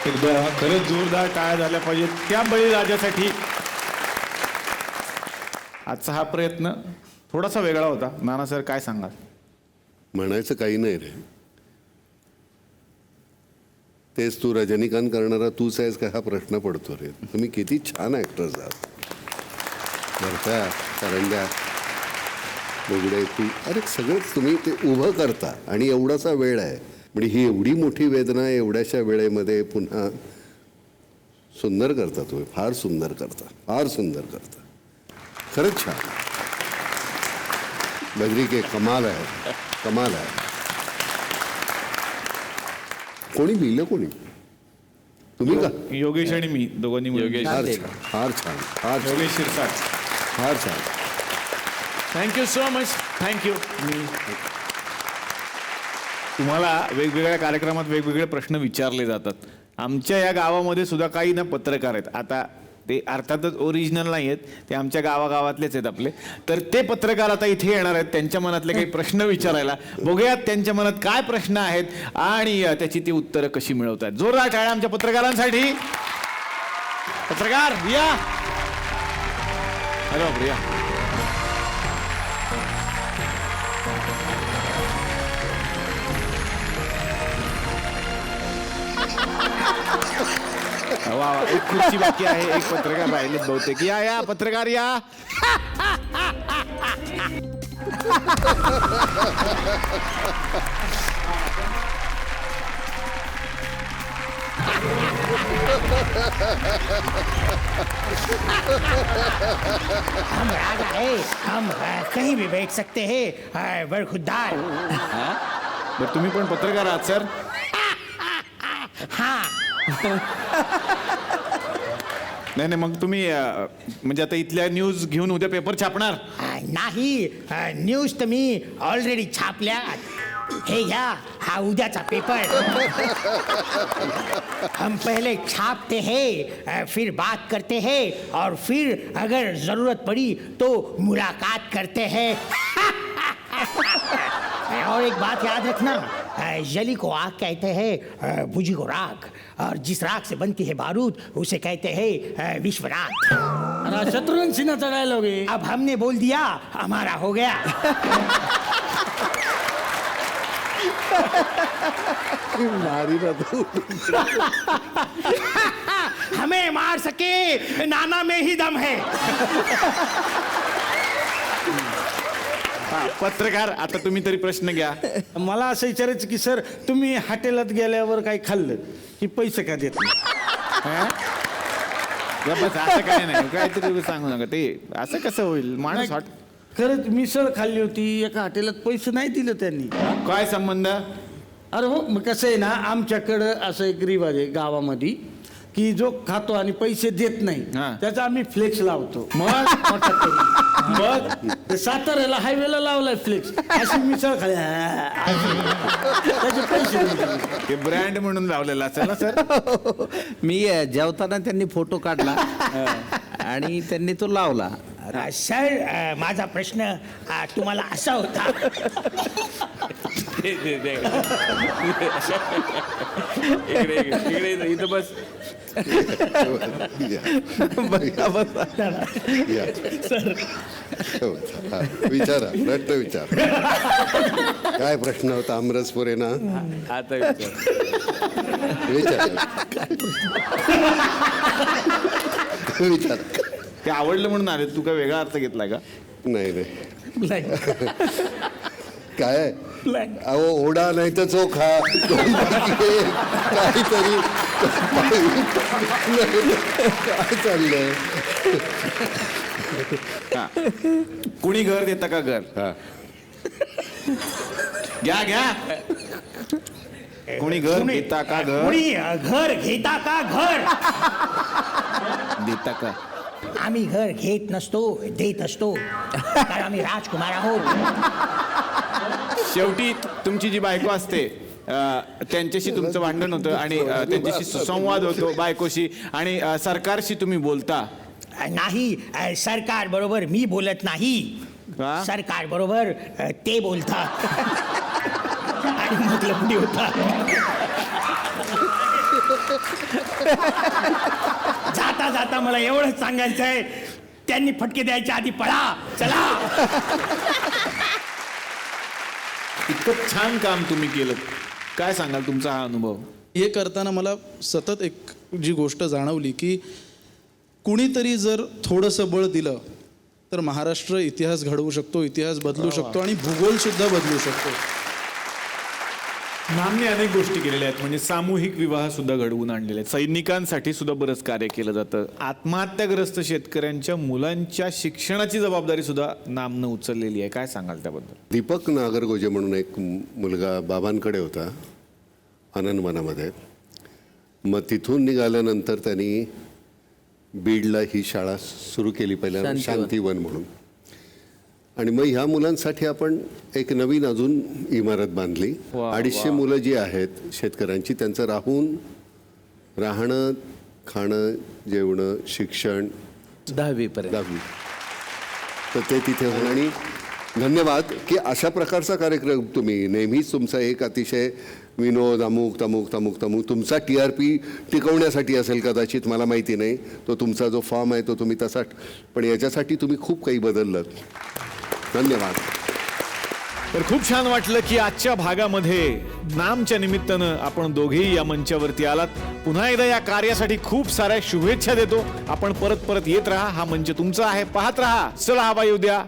एकदा खरंच जोरदार टाळ्या झाल्या पाहिजेत त्या बळीराजासाठी. आजचा हा प्रयत्न थोडासा वेगळा होता. नाना सर काय सांगाल? म्हणायचं काही नाही रे. तेच तू रजनीकांत करणारा तूच आहेस का हा प्रश्न पडतो रे. तुम्ही किती छान ऍक्टर्स आहात. भरत्या करंड्या वेगळे तू अरे सगळंच तुम्ही ते उभं करता आणि एवढासा वेळ आहे म्हणजे ही एवढी मोठी वेदना एवढ्याशा वेळेमध्ये पुन्हा सुंदर करता. तुम्ही फार सुंदर करता, फार सुंदर करता. खरंच छान. बद्री के कमाल आहे, कमाल आहे. कोणी लिहिलं कोणी? तुम्ही का? योगेश आणि मी दोघांनी मिळून. फार छान, फार छान, फार छान. योगेश शिरसाट, फार छान. Thank you so much. थँक्यू. तुम्हाला वेगवेगळ्या कार्यक्रमात वेगवेगळे प्रश्न विचारले जातात. आमच्या या गावामध्ये सुद्धा काही ना पत्रकार आहेत. आता ते अर्थातच ओरिजिनल नाही आहेत, ते आमच्या गावागावातलेच आहेत आपले. तर ते पत्रकार आता इथे येणार आहेत त्यांच्या मनातले काही प्रश्न विचारायला. बघूयात त्यांच्या मनात काय प्रश्न आहेत आणि त्याची ती उत्तरं कशी मिळवतात. जोरदार टाळ्या आमच्या पत्रकारांसाठी. पत्रकार या. अरे बापरे या. वा वा. एक खुर्ची बाकी आहे, एक पत्रकार राहिले बहुतेक. या या पत्रकार या. हम राजा है, हम कहीं भी बैठ सकते हैं. बड़ खुददार. बरं तुम्ही पण पत्रकार आहात सर? हाँ. नाही नाही मग तुम्ही म्हणजे आता इथल्या न्यूज घेऊन उद्या पेपर छापणार? नाही, न्यूज तर मी ऑलरेडी छापल्या. हे घ्या, हा उद्याचा पेपर. हम पहले छापते हैं, फिर बात करते हैं और फिर अगर जरूरत पड़ी तो मुलाकात करते हैं. और एक बात याद रखना, जली को आग कहते हैं, बुझी को राख, और जिस राख से बनती है बारूद उसे कहते हैं विश्वनाथ. शत्रुघ्न सिन्हाचा डायलॉग आहे. अब हमने बोल दिया, हमारा हो गया. मारी ना तू. हमें मार सके नाना में ही दम है. पत्रकार आता तुम्ही तरी प्रश्न घ्या. मला असं विचारायचं की सर तुम्ही हॉटेलात गेल्यावर काही खाल्लं की पैसे का देत नाही? बस असं काय नाही, काहीतरी सांगू नका. ते असं कसं होईल माणूस हॉट. खरंच मिसळ खाल्ली होती एका हॉटेलात, पैसे नाही दिलं त्यांनी. काय संबंध? अरे हो, मग कसं आहे ना, आमच्याकडं असं एक रिवाज आहे गावामध्ये की जो खातो आणि पैसे देत नाही हा. त्याचा आम्ही फ्लेक्स लावतो. मग मोठा करून. मग ते साताऱ्याला हायवेला लावलाय फ्लेक्स, अशी मिसळ खाली त्याचे पैसे नाही दिले. हे ब्रँड म्हणून लावलेला असेल ना सर. मी जेवताना त्यांनी फोटो काढला आणि त्यांनी तो लावला. सर माझा प्रश्न तुम्हाला असा होता. इकडे इथं बस. या. या. हा, विचारा प्रश्न विचार. काय प्रश्न होता आमरसपुरे ना? आता विचार. विचार विचार. ते आवडलं म्हणून आले, तू काय वेगळा अर्थ घेतला का? नाही नाही काय अहो ओढा नाही तर चोखा दोनपैकी एक. काहीतरी काय चाललंय? हा. कुणी घर देता का घर? हा घ्या घ्या. कोणी घर देता का घर? कोणी घर घेता का घर? देता का? आम्ही घर घेत नसतो, देत असतो, कारण आम्ही राजकुमार आहोत. शेवटी तुमची जी बायको असते त्यांच्याशी तुमचं भांडण होतं आणि त्यांच्याशी सुसंवाद होतो बायकोशी, आणि सरकारशी तुम्ही बोलता. नाही, सरकार बरोबर मी बोलत नाही, का? सरकार बरोबर ते बोलतात आणि मग लफडी होतात. जाता जाता मला एवढंच सांगायचं आहे, त्यांनी फटके द्यायच्या आधी पळा, चला. इतकं छान काम तुम्ही केलं. काय सांगाल तुमचा हा अनुभव? हे करताना मला सतत एक जी गोष्ट जाणवली की कुणीतरी जर थोडंसं बळ दिलं तर महाराष्ट्र इतिहास घडवू शकतो, इतिहास बदलू शकतो आणि भूगोलसुद्धा बदलू शकतो. नामने अनेक गोष्टी केलेल्या आहेत, म्हणजे सामूहिक विवाह सुद्धा घडवून आणलेले आहेत. सैनिकांसाठी सुद्धा बरंच कार्य केलं जातं. आत्महत्याग्रस्त शेतकऱ्यांच्या मुलांच्या शिक्षणाची जबाबदारी सुद्धा नामनं उचललेली आहे. काय सांगाल त्याबद्दल? दीपक नागरगोजे म्हणून एक मुलगा बाबांकडे होता आनंदवनामध्ये. मग तिथून निघाल्यानंतर त्यांनी बीडला ही शाळा सुरू केली पहिल्या, शांतीवन म्हणून. आणि मग ह्या मुलांसाठी आपण एक नवीन अजून इमारत बांधली. 250 मुलं जी आहेत शेतकऱ्यांची, त्यांचं राहणं, खाणं, जेवणं, शिक्षण 10वी पर्यंत. 10वी तर ते तिथे होणार. आणि धन्यवाद की अशा प्रकारचा कार्यक्रम तुम्ही नेहमीच तुमचा एक अतिशय विनोद अमुक तमुक तमुक तमुक तुमचा TRP टिकवण्यासाठी असेल कदाचित, मला माहिती नाही. तो तुमचा जो फॉर्म आहे तो तुम्ही तसा, पण याच्यासाठी तुम्ही खूप काही बदललं. धन्यवाद. तर खूप छान वाटलं की आजच्या भागामध्ये नामच्या निमित्तानं आपण दोघेही या मंचावरती आलात. पुन्हा एकदा या कार्यासाठी खूप साऱ्या शुभेच्छा देतो. आपण परत परत येत राहा. हा मंच तुमचा आहे, पाहत राहा. चला हवा येऊ द्या.